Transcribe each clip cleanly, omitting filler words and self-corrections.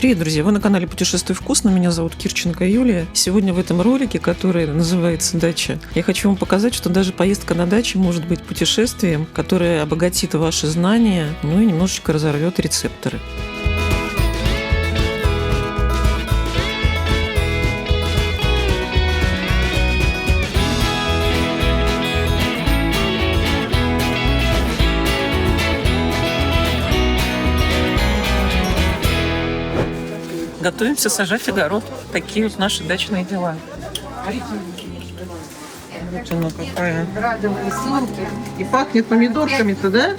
Привет, друзья! Вы на канале «Путешествуй вкусно». Меня зовут Кирченко Юлия. Сегодня в этом ролике, который называется «Дача», я хочу вам показать, что даже поездка на даче может быть путешествием, которое обогатит ваши знания, ну и немножечко разорвет рецепторы. Готовимся сажать огород. Такие вот наши дачные дела. Вот она какая. И пахнет помидорками-то, да?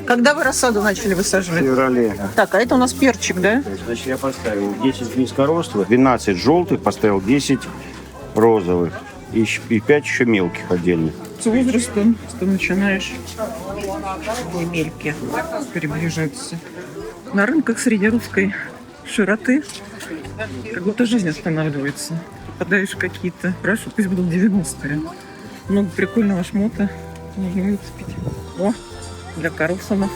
Когда вы рассаду начали высаживать? В феврале. Так, а это у нас перчик, да? Значит, я поставил 10 низкорослых, 12 желтых, поставил 10 розовых и 5 еще мелких отдельных. С возрастом ты начинаешь не мельки приближаться. На рынках среди русской широты как будто жизнь останавливается. Попадаешь в какие-то, хорошо, пусть будут 90-е. Много прикольного шмота. Можно выцепить. О, для Карлсонов.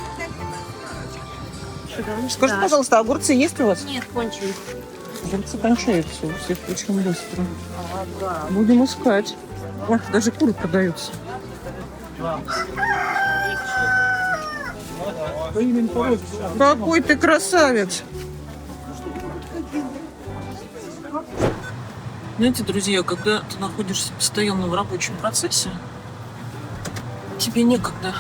Скажите, пожалуйста, огурцы есть у вас? Нет, кончились. Огурцы кончаются у всех очень быстро. Будем искать. О, даже куры продаются. Какой ты красавец! Знаете, друзья, когда ты находишься постоянно в рабочем процессе, тебе некогда,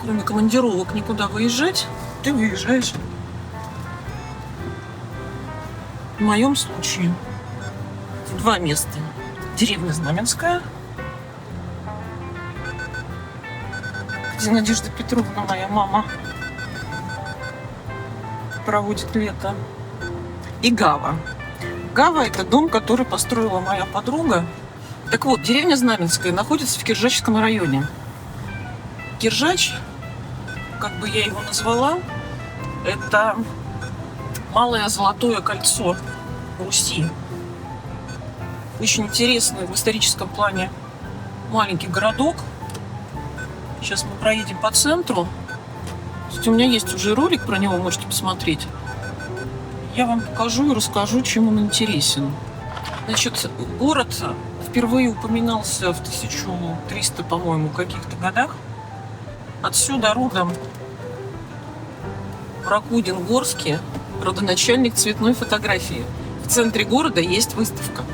кроме командировок, никуда выезжать, ты выезжаешь. В моем случае в два места. Деревня Знаменская, где Надежда Петровна, моя мама, проводит лето, и Гава. Гава – это дом, который построила моя подруга. Так вот, деревня Знаменская находится в Киржачском районе. Киржач, как бы я его назвала, это малое золотое кольцо Руси. Очень интересный в историческом плане маленький городок. Сейчас мы проедем по центру. Кстати, у меня есть уже ролик про него, можете посмотреть. Я вам покажу и расскажу, чем он интересен. Значит, город впервые упоминался в 1300, по-моему, каких-то годах. Отсюда родом Прокудин Горский, родоначальник цветной фотографии. В центре города есть выставка.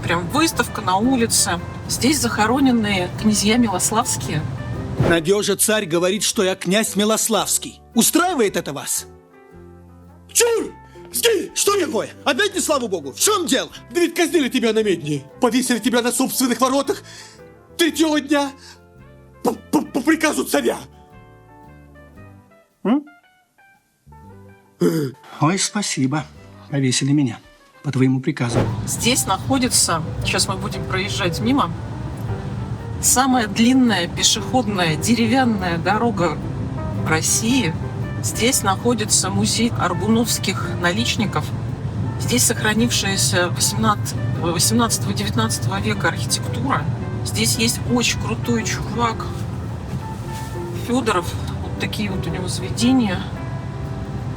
Прям выставка на улице. Здесь захороненные князья Милославские. Надежа царь говорит, что я князь Милославский. Устраивает это вас? Чур! Сгинь! Что такое? Опять не слава богу. В чем дело? Да ведь казнили тебя на медне. Повесили тебя на собственных воротах третьего дня по приказу царя. Ой, спасибо. Повесили меня по твоему приказу. Здесь находится, сейчас мы будем проезжать мимо, самая длинная пешеходная деревянная дорога в России. Здесь находится музей аргуновских наличников. Здесь сохранившаяся 18-19 века архитектура. Здесь есть очень крутой чувак Федоров. Вот такие вот у него заведения.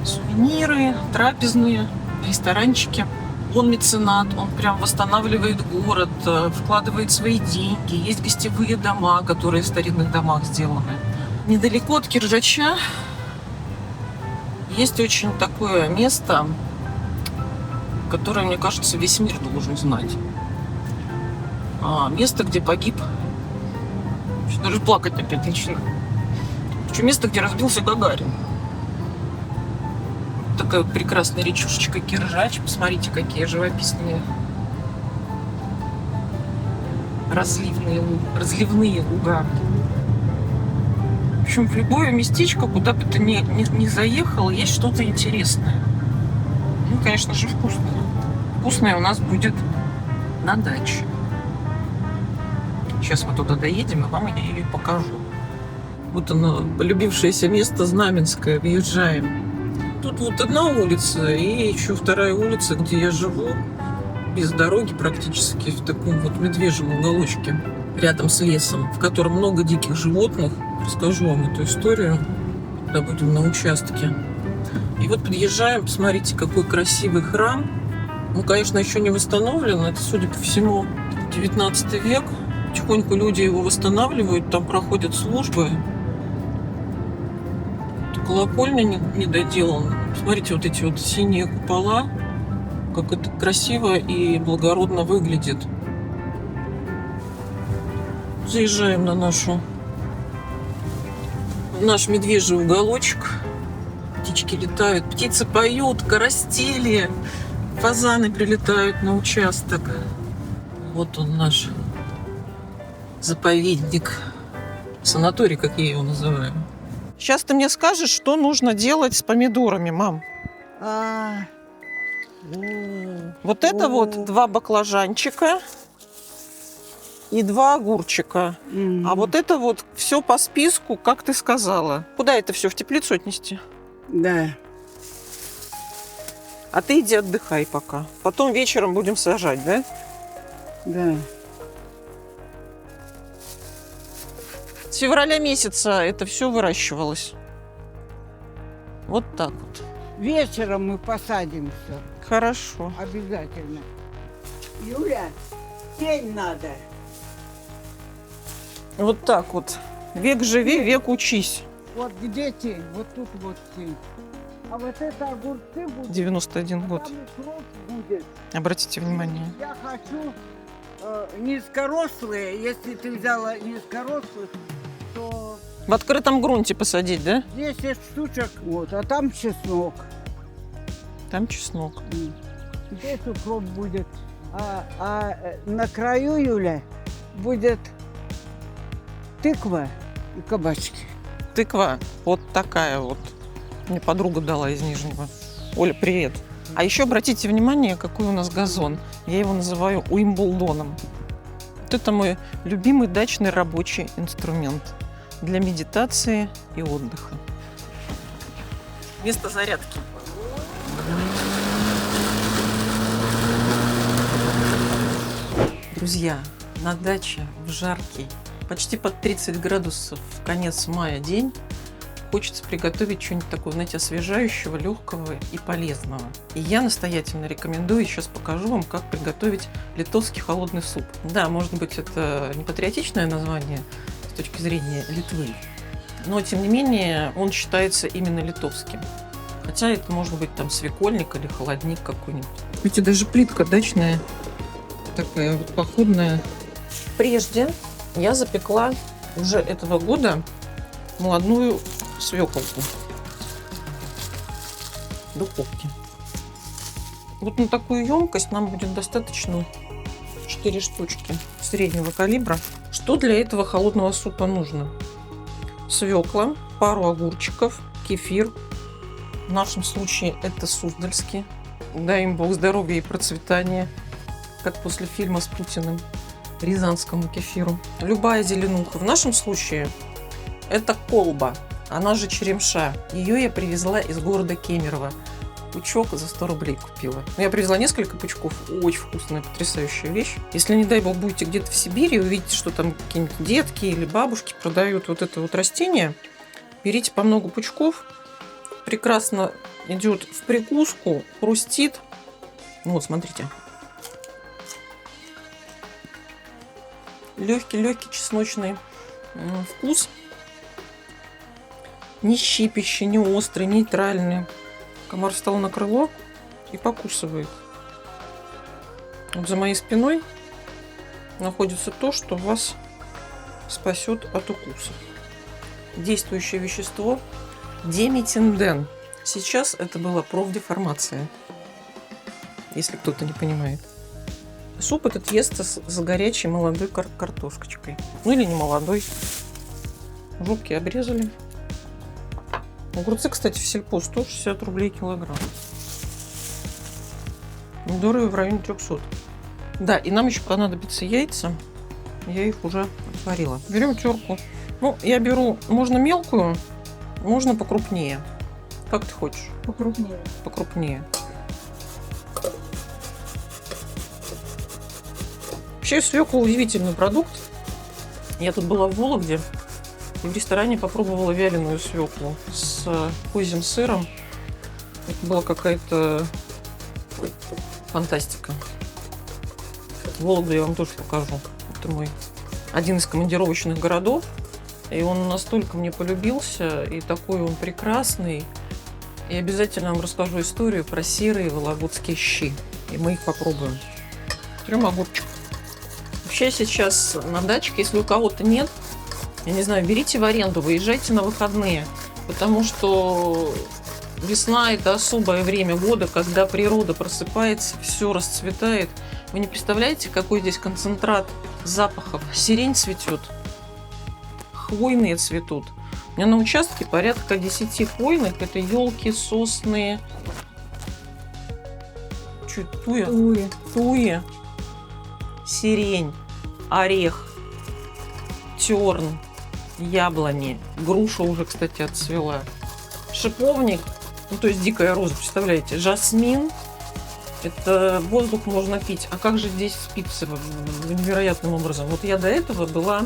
Сувениры, трапезные, ресторанчики. Он меценат, он прям восстанавливает город, вкладывает свои деньги. Есть гостевые дома, которые в старинных домах сделаны. Недалеко от Киржача есть очень такое место, которое, мне кажется, весь мир должен знать. Место, где погиб... Даже плакать опять начну. Место, где разбился Гагарин. Такая вот прекрасная речушечка Киржач. Посмотрите, какие живописные разливные луга. В общем, в любое местечко, куда бы ты не заехал, есть что-то интересное. Ну, конечно же, вкусное. Вкусное у нас будет на даче. Сейчас мы туда доедем, и вам я ее покажу. Вот оно, полюбившееся место Знаменское. Въезжаем. Тут вот одна улица и еще вторая улица, где я живу, без дороги практически, в таком вот медвежьем уголочке, рядом с лесом, в котором много диких животных. Расскажу вам эту историю, когда будем на участке. И вот подъезжаем, посмотрите, какой красивый храм. Он, конечно, еще не восстановлен. Это, судя по всему, 19 век. Потихоньку люди его восстанавливают, там проходят службы. Колокольня не доделана. Смотрите, вот эти вот синие купола, как это красиво и благородно выглядит. Заезжаем на наш медвежий уголочек. Птички летают, птицы поют, карастели, фазаны прилетают на участок. Вот он наш заповедник, санаторий, как я его называю. Сейчас ты мне скажешь, что нужно делать с помидорами, мам. Вот это вот 2 баклажанчика и 2 огурчика. А вот это вот все по списку, как ты сказала. Куда это все, в теплицу отнести? Да. А ты иди отдыхай пока. Потом вечером будем сажать, да? Да. С февраля месяца это все выращивалось. Вот так вот. Вечером мы посадим все. Хорошо. Обязательно. Юля, тень надо. Вот так вот. Век живи, век учись. Вот где тень? Вот тут вот тень. А вот это огурцы будут. 91 год. Там и срок будет. Обратите внимание. Я хочу низкорослые. Если ты взяла низкорослых, то В открытом грунте посадить, да? 10 штучек. Вот, а там чеснок. Там чеснок. Здесь укроп будет. А на краю, Юля, будет тыква и кабачки. Тыква вот такая вот. Мне подруга дала из Нижнего. Оля, привет. А еще обратите внимание, какой у нас газон. Я его называю Уимблдоном. Вот это мой любимый дачный рабочий инструмент для медитации и отдыха. Место зарядки. Друзья, на даче в жаркий, почти под 30 градусов, конец мая день, хочется приготовить что-нибудь такое, знаете, освежающего, легкого и полезного. И я настоятельно рекомендую, сейчас покажу вам, как приготовить литовский холодный суп. Да, может быть, это не патриотичное название с точки зрения Литвы, но, тем не менее, он считается именно литовским. Хотя это может быть там свекольник или холодник какой-нибудь. Видите, даже плитка дачная, такая вот походная. Прежде я запекла уже этого года молодую свеколку в духовке. Вот на такую емкость нам будет достаточно 4 штучки среднего калибра. Что для этого холодного супа нужно? Свекла, пару огурчиков, кефир. В нашем случае это суздальский. Дай им Бог здоровья и процветания, как после фильма с Путиным, рязанскому кефиру. Любая зеленуха. В нашем случае это колба, она же черемша. Ее я привезла из города Кемерово. Пучок за 100 рублей купила. Я привезла несколько пучков. Очень вкусная, потрясающая вещь. Если, не дай бог, будете где-то в Сибири и увидите, что там какие-нибудь детки или бабушки продают вот это вот растение, берите по много пучков. Прекрасно идет в прикуску, хрустит. Вот, смотрите. Легкий чесночный вкус. Не щипящий, не острый, нейтральный. Комар встал на крыло и покусывает. Вот за моей спиной находится то, что вас спасет от укусов. Действующее вещество диметинден. Сейчас это была профдеформация, если кто-то не понимает. Суп этот естся с горячей молодой картошкочкой. Ну или не молодой. Жопки обрезали. Огурцы, кстати, в сельпо 160 рублей килограмм. Помидоры в районе 300. Да, и нам еще понадобятся яйца. Я их уже отварила. Берем терку. Ну, я беру, можно мелкую, можно покрупнее. Как ты хочешь? Покрупнее. Покрупнее. Вообще свекла удивительный продукт. Я тут была в Вологде и в ресторане попробовала вяленую свеклу с козьим сыром. Это была какая-то фантастика. Вологду я вам тоже покажу. Это мой один из командировочных городов. И он настолько мне полюбился, и такой он прекрасный. И обязательно вам расскажу историю про серые вологодские щи. И мы их попробуем. Трем огурчиков. Вообще сейчас на дачке, если у кого-то нет, я не знаю, берите в аренду, выезжайте на выходные. Потому что весна – это особое время года, когда природа просыпается, все расцветает. Вы не представляете, какой здесь концентрат запахов. Сирень цветет, хвойные цветут. У меня на участке порядка 10 хвойных. Это елки, сосны. Чуть туя? Туя. Сирень, орех, терн, яблони. Груша уже, кстати, отцвела. Шиповник, ну то есть дикая роза, представляете? Жасмин. Это воздух можно пить. А как же здесь спится невероятным образом? Вот я до этого была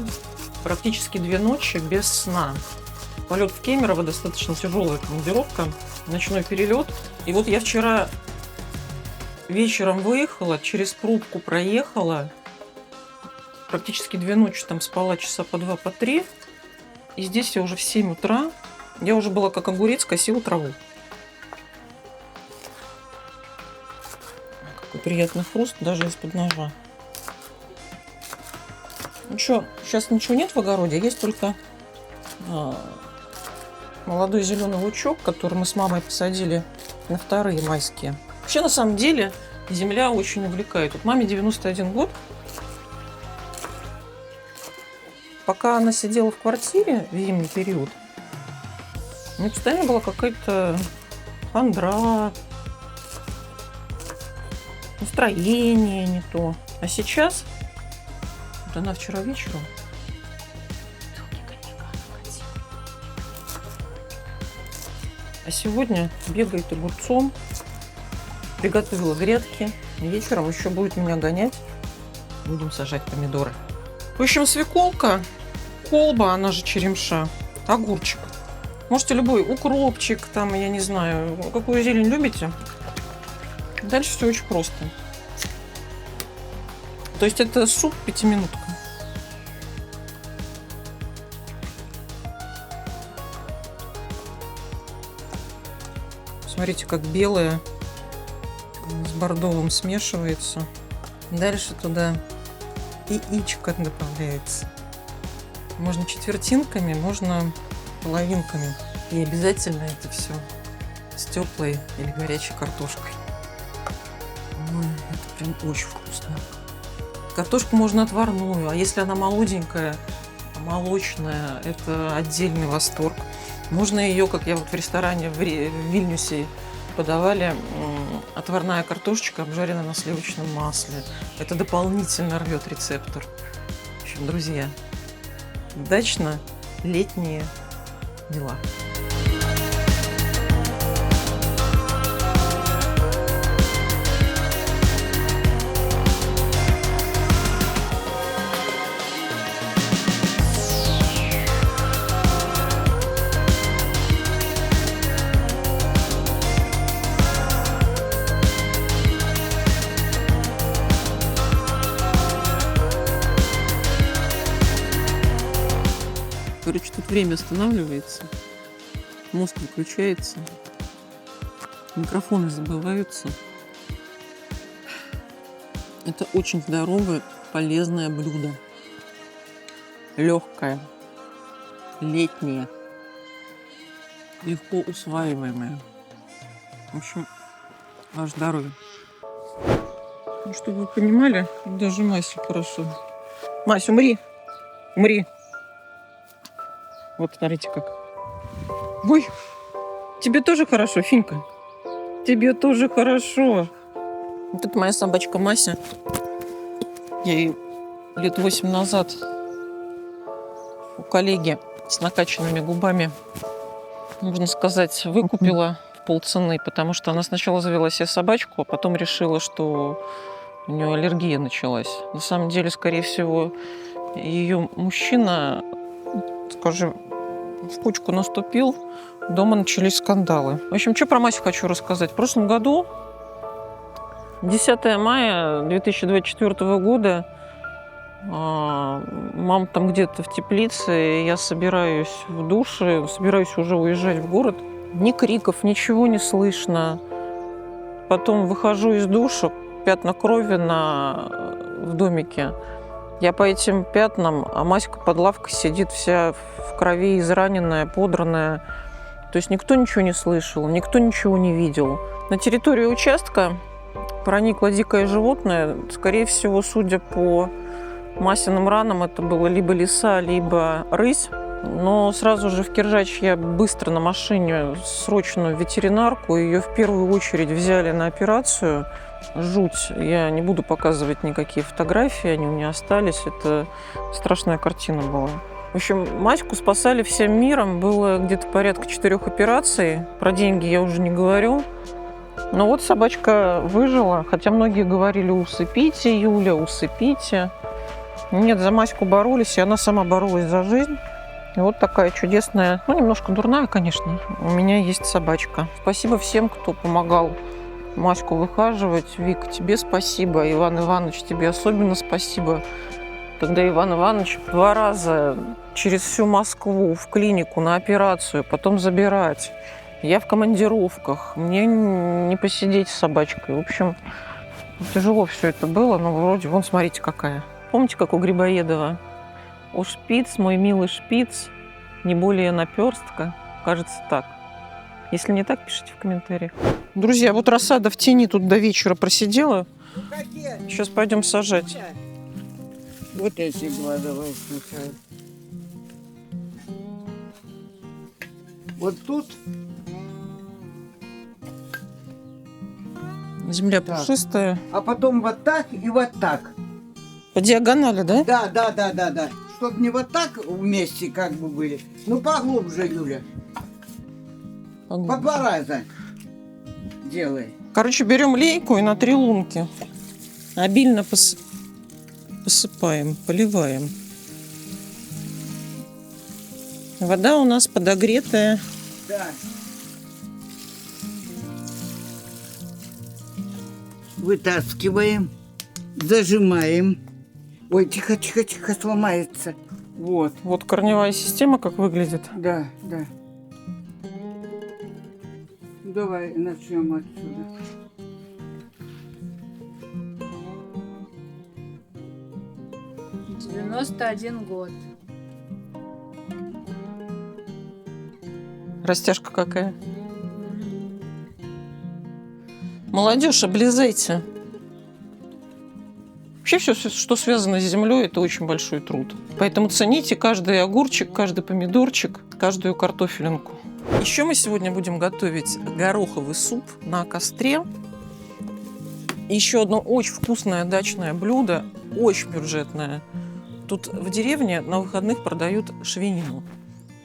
практически 2 ночи без сна. Полет в Кемерово достаточно тяжелая командировка, ночной перелет. И вот я вчера вечером выехала, через пробку проехала. Практически 2 ночи там спала часа по 2, по 3. И здесь я уже в 7 утра. Я уже была как огурец, косила траву. Какой приятный хруст даже из-под ножа. Ну что, сейчас ничего нет в огороде, есть только молодой зеленый лучок, который мы с мамой посадили на 2-е майские. Вообще, на самом деле, земля очень увлекает. Вот маме 91 год. Пока она сидела в квартире в зимний период, у нее постоянно была какая-то хандра, настроение не то. А сейчас, вот она вчера вечером, а сегодня бегает огурцом, приготовила грядки. Вечером еще будет меня гонять. Будем сажать помидоры. В общем, свеколка, колба, она же черемша, огурчик. Можете любой укропчик, там, я не знаю, какую зелень любите. Дальше все очень просто. То есть это суп 5-минутка. Смотрите, как белое с бордовым смешивается. Дальше туда яичко добавляется. Можно четвертинками, можно половинками. И обязательно это все с теплой или горячей картошкой. Ой, это прям очень вкусно. Картошку можно отварную, а если она молоденькая, молочная, это отдельный восторг. Можно ее, как я вот в ресторане в Вильнюсе подавали, отварная картошечка, обжаренная на сливочном масле. Это дополнительно рвет рецептор. В общем, друзья, дачно-летние дела. Короче, тут время останавливается, мозг выключается, микрофоны забываются. Это очень здоровое, полезное блюдо. Легкое, летнее, легко усваиваемое. В общем, ваше здоровье. Ну, чтобы вы понимали, даже Масю хорошо. Мась, умри! Умри! Вот, смотрите как. Ой, тебе тоже хорошо, Финька? Тебе тоже хорошо. Вот это моя собачка Мася. Я ее лет 8 назад у коллеги с накачанными губами, можно сказать, выкупила в полцены, потому что она сначала завела себе собачку, а потом решила, что у нее аллергия началась. На самом деле, скорее всего, ее мужчина, скажем, в кучку наступил, дома начались скандалы. В общем, что про Масю хочу рассказать. В прошлом году, 10 мая 2024 года, мама там где-то в теплице, и я собираюсь в душе, собираюсь уже уезжать в город. Ни криков, ничего не слышно. Потом выхожу из душа, пятна крови в домике. Я по этим пятнам, а Маська под лавкой сидит вся в крови, израненная, подранная. То есть никто ничего не слышал, никто ничего не видел. На территорию участка проникло дикое животное. Скорее всего, судя по Масиным ранам, это было либо лиса, либо рысь. Но сразу же в Киржач я быстро на машине срочно в ветеринарку. Ее в первую очередь взяли на операцию. Жуть. Я не буду показывать никакие фотографии, они у меня остались. Это страшная картина была. В общем, Маську спасали всем миром. Было где-то порядка 4 операций. Про деньги я уже не говорю. Но вот собачка выжила. Хотя многие говорили: усыпите, Юля, усыпите. Нет, за Маську боролись, и она сама боролась за жизнь. И вот такая чудесная, ну, немножко дурная, конечно, у меня есть собачка. Спасибо всем, кто помогал Маську выхаживать. Вика, тебе спасибо. Иван Иванович, тебе особенно спасибо. Когда Иван Иванович 2 раза через всю Москву в клинику на операцию, потом забирать. Я в командировках, мне не посидеть с собачкой. В общем, тяжело все это было, но вроде, вон, смотрите, какая. Помните, как у Грибоедова? «О, шпиц, мой милый шпиц, не более наперстка». Кажется, так. Если не так, пишите в комментариях. Друзья, вот рассада в тени тут до вечера просидела. Сейчас пойдем сажать. Вот эти два давай слушай. Вот тут Земля Так. пушистая. а потом вот так и вот так. По диагонали, да? Да. Чтоб не вот так вместе как бы были. Ну поглубже, Юля. По 2 раза делай. Короче, берем лейку и на 3 лунки. Обильно посыпаем, поливаем. Вода у нас подогретая. Да. Вытаскиваем, зажимаем. Ой, тихо, сломается. Вот. Вот корневая система как выглядит. Да. Давай начнем отсюда. — 91 год. Растяжка какая. Молодежь, облизайте. Вообще все, что связано с землей, это очень большой труд. Поэтому цените каждый огурчик, каждый помидорчик, каждую картофелинку. Еще мы сегодня будем готовить гороховый суп на костре. Еще одно очень вкусное дачное блюдо, очень бюджетное. Тут в деревне на выходных продают свинину.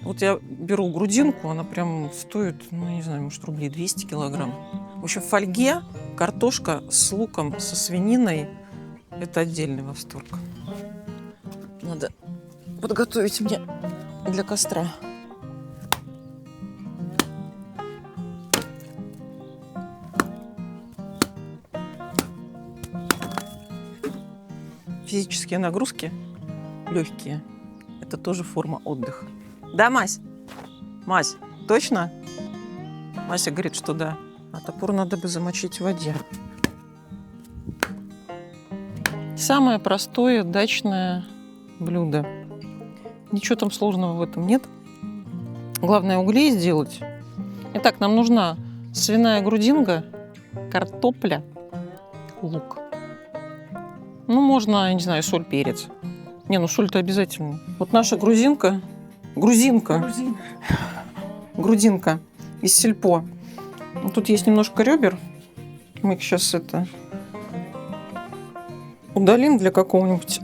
Вот я беру грудинку, она прям стоит, ну, не знаю, может, рублей 200 килограмм. В общем, в фольге картошка с луком, со свининой – это отдельный восторг. Надо подготовить мне для костра. Физические нагрузки легкие – это тоже форма отдыха. Да, Мась? Мась, точно? Мася говорит, что да. А топор надо бы замочить в воде. Самое простое дачное блюдо. Ничего там сложного в этом нет. Главное углей сделать. Итак, нам нужна свиная грудинка, картопля, лук. Ну, можно, я не знаю, соль, перец. Не, ну соль-то обязательно. Вот наша грузинка из сельпо. Тут есть немножко ребер. Мы их сейчас удалим для какого-нибудь,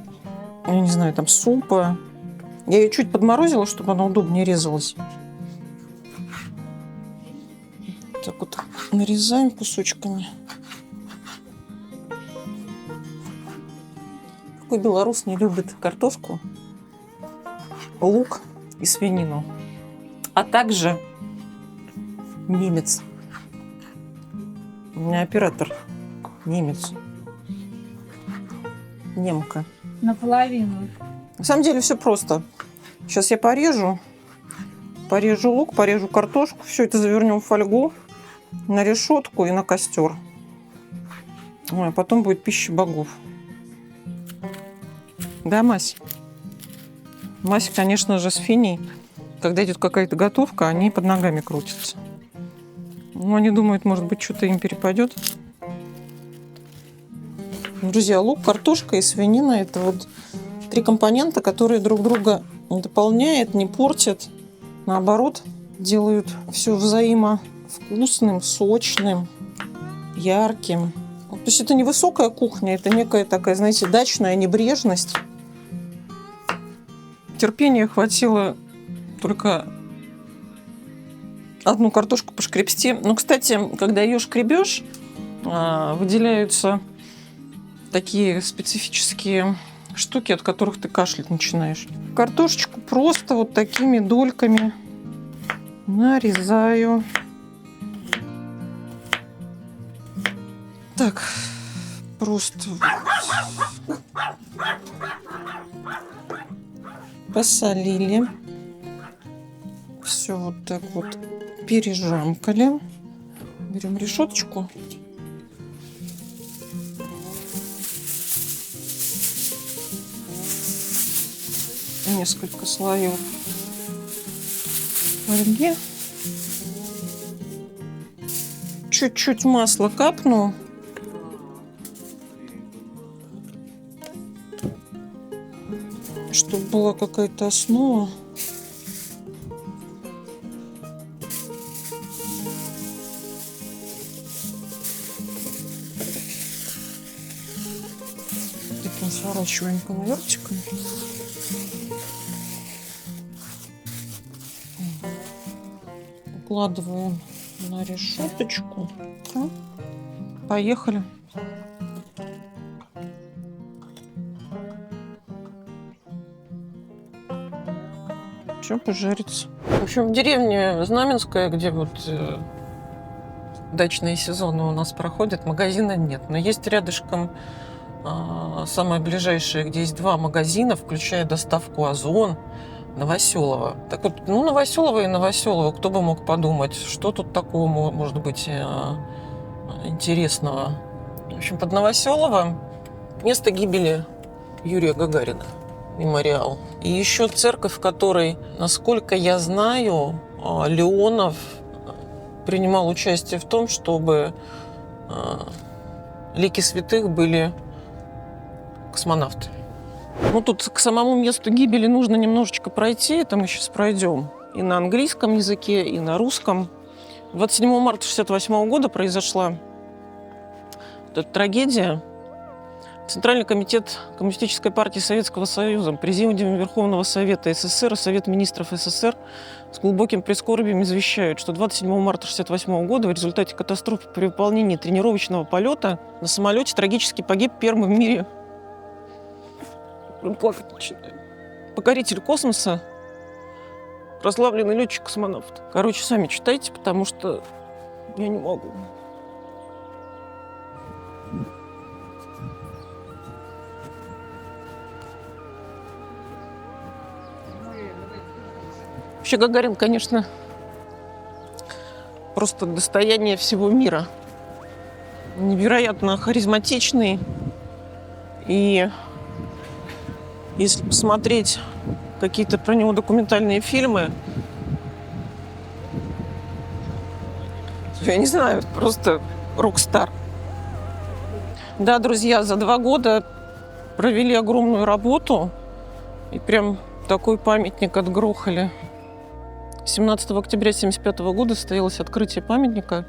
я не знаю, там супа. Я ее чуть подморозила, чтобы она удобнее резалась. Так вот нарезаем кусочками. Какой белорус не любит картошку, лук и свинину, а также Немец. У меня оператор немец. Немка. Наполовину. На самом деле все просто. Сейчас я порежу лук, порежу картошку, все это завернем в фольгу на решетку и на костер. Ой, а потом будет пища богов. Да, Мась? Мась, конечно же, с Финей, когда идет какая-то готовка, они под ногами крутятся. Ну, они думают, может быть, что-то им перепадет. Друзья, лук, картошка и свинина – это вот 3 компонента, которые друг друга дополняют, не портят. Наоборот, делают все взаимовкусным, сочным, ярким. То есть это не высокая кухня, это некая такая, знаете, дачная небрежность. Терпения хватило только одну картошку пошкребсти. Ну, кстати, когда ее шкребешь, выделяются такие специфические штуки, от которых ты кашлять начинаешь. Картошечку просто вот такими дольками нарезаю. Так, просто посолили. Все вот так вот пережамкали. Берем решеточку. Несколько слоев фольги. Чуть-чуть масла капну. Чтобы была какая-то основа. Таким сворачиваем конвертиком. Укладываем на решеточку. Поехали. Все пожарится. В общем, в деревне Знаменская, где вот дачные сезоны у нас проходят, магазина нет. Но есть рядышком самое ближайшее, где есть 2 магазина, включая доставку «Озон», Новоселово. Так вот, ну, Новоселово и Новоселово, кто бы мог подумать, что тут такого может быть интересного. В общем, под Новоселово место гибели Юрия Гагарина, мемориал. И еще церковь, в которой, насколько я знаю, Леонов принимал участие в том, чтобы лики святых были космонавты. Ну, тут к самому месту гибели нужно немножечко пройти, это мы сейчас пройдем. И на английском языке, и на русском. 27 марта 1968 года произошла эта трагедия. Центральный комитет Коммунистической партии Советского Союза, Президиум Верховного Совета СССР и Совет министров СССР с глубоким прискорбием извещают, что 27 марта 1968 года в результате катастрофы при выполнении тренировочного полета на самолете трагически погиб первый в мире плакать начинаю. Покоритель космоса, прославленный летчик-космонавт. Короче, сами читайте, потому что я не могу. Вообще Гагарин, конечно, просто достояние всего мира. Невероятно харизматичный. И если посмотреть какие-то про него документальные фильмы, я не знаю, просто рок-стар. Да, друзья, за 2 года провели огромную работу и прям такой памятник отгрохали. 17 октября 1975 года состоялось открытие памятника,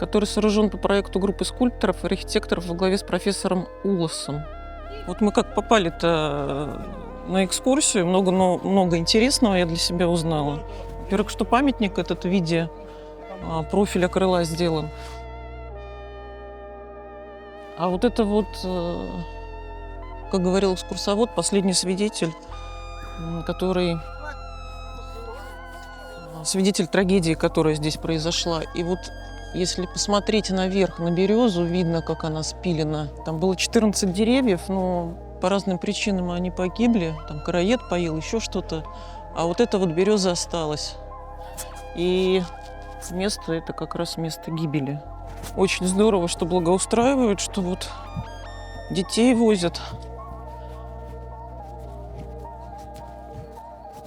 который сооружен по проекту группы скульпторов и архитекторов во главе с профессором Улосом. Вот мы как попали-то на экскурсию, много интересного я для себя узнала. Во-первых, что памятник этот в виде профиля крыла сделан. А вот это вот, как говорил экскурсовод, последний свидетель, который свидетель трагедии, которая здесь произошла. И вот если посмотреть наверх на березу, видно, как она спилена. Там было 14 деревьев, но по разным причинам они погибли. Там короед поел, еще что-то. А вот эта вот береза осталась. И место это как раз место гибели. Очень здорово, что благоустраивают, что вот детей возят.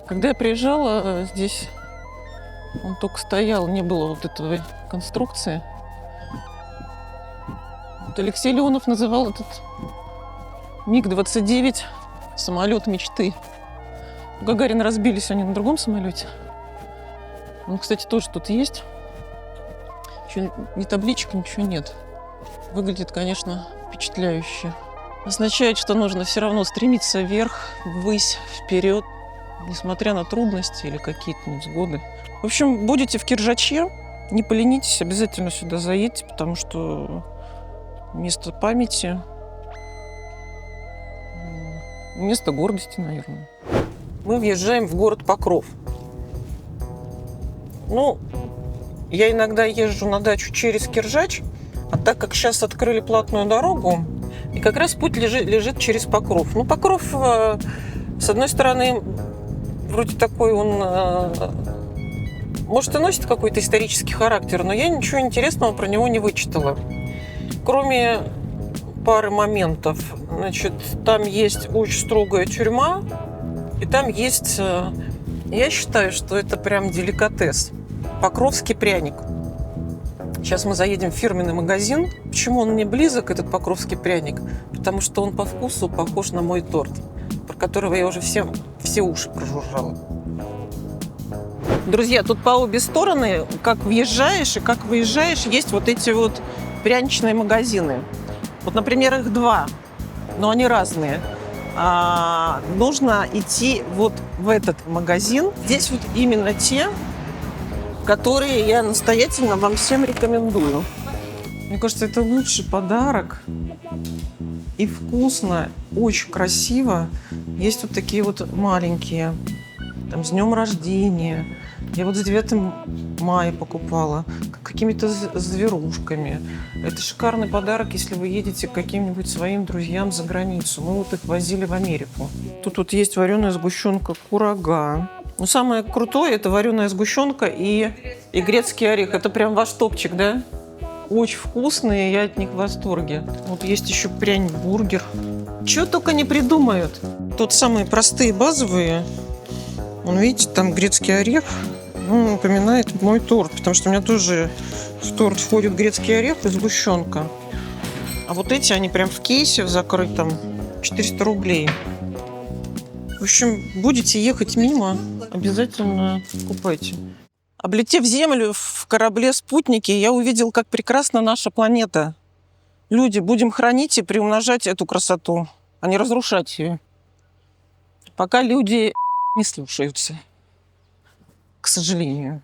Когда я приезжала, здесь он только стоял, не было вот этой конструкции. Вот Алексей Леонов называл этот МиГ-29 самолет мечты. У Гагарина разбились они на другом самолете. Он, кстати, тоже тут есть. Еще ни табличек, ничего нет. Выглядит, конечно, впечатляюще. Означает, что нужно все равно стремиться вверх, ввысь, вперед, несмотря на трудности или какие-то невзгоды. В общем, будете в Киржаче, не поленитесь, обязательно сюда заедьте, потому что место памяти, место гордости, наверное. Мы въезжаем в город Покров. Ну, я иногда езжу на дачу через Киржач, а так как сейчас открыли платную дорогу, и как раз путь лежит через Покров. Ну, Покров, с одной стороны, вроде такой он, может, и носит какой-то исторический характер, но я ничего интересного про него не вычитала. Кроме пары моментов. Значит, там есть очень строгая тюрьма, и там есть, я считаю, что это прям деликатес. Покровский пряник. Сейчас мы заедем в фирменный магазин. Почему он мне близок, этот покровский пряник? Потому что он по вкусу похож на мой торт, про которого я уже все уши прожужжала. Друзья, тут по обе стороны, как въезжаешь и как выезжаешь, есть вот эти вот пряничные магазины. Вот, например, их два, но они разные. Нужно идти вот в этот магазин. Здесь вот именно те, которые я настоятельно вам всем рекомендую. Мне кажется, это лучший подарок. И вкусно, очень красиво. Есть вот такие вот маленькие. Там с днем рождения. Я вот с 9 мая покупала. Какими-то зверушками. Это шикарный подарок, если вы едете к каким-нибудь своим друзьям за границу. Мы вот их возили в Америку. Тут вот есть вареная сгущенка курага. Но самое крутое – это вареная сгущенка и грецкий орех. Это прям ваш топчик, да? Очень вкусные, я от них в восторге. Вот есть еще прянь-бургер. Чего только не придумают. Тут самые простые, базовые. Вон, видите, там грецкий орех. Ну, напоминает мой торт, потому что у меня тоже в торт входит грецкий орех и сгущенка. А вот эти, они прям в кейсе в закрытом. 400 рублей. В общем, будете ехать мимо, обязательно покупайте. Облетев Землю в корабле-спутнике, я увидел, как прекрасна наша планета. Люди, будем хранить и приумножать эту красоту, а не разрушать ее. Пока люди не слушаются, к сожалению.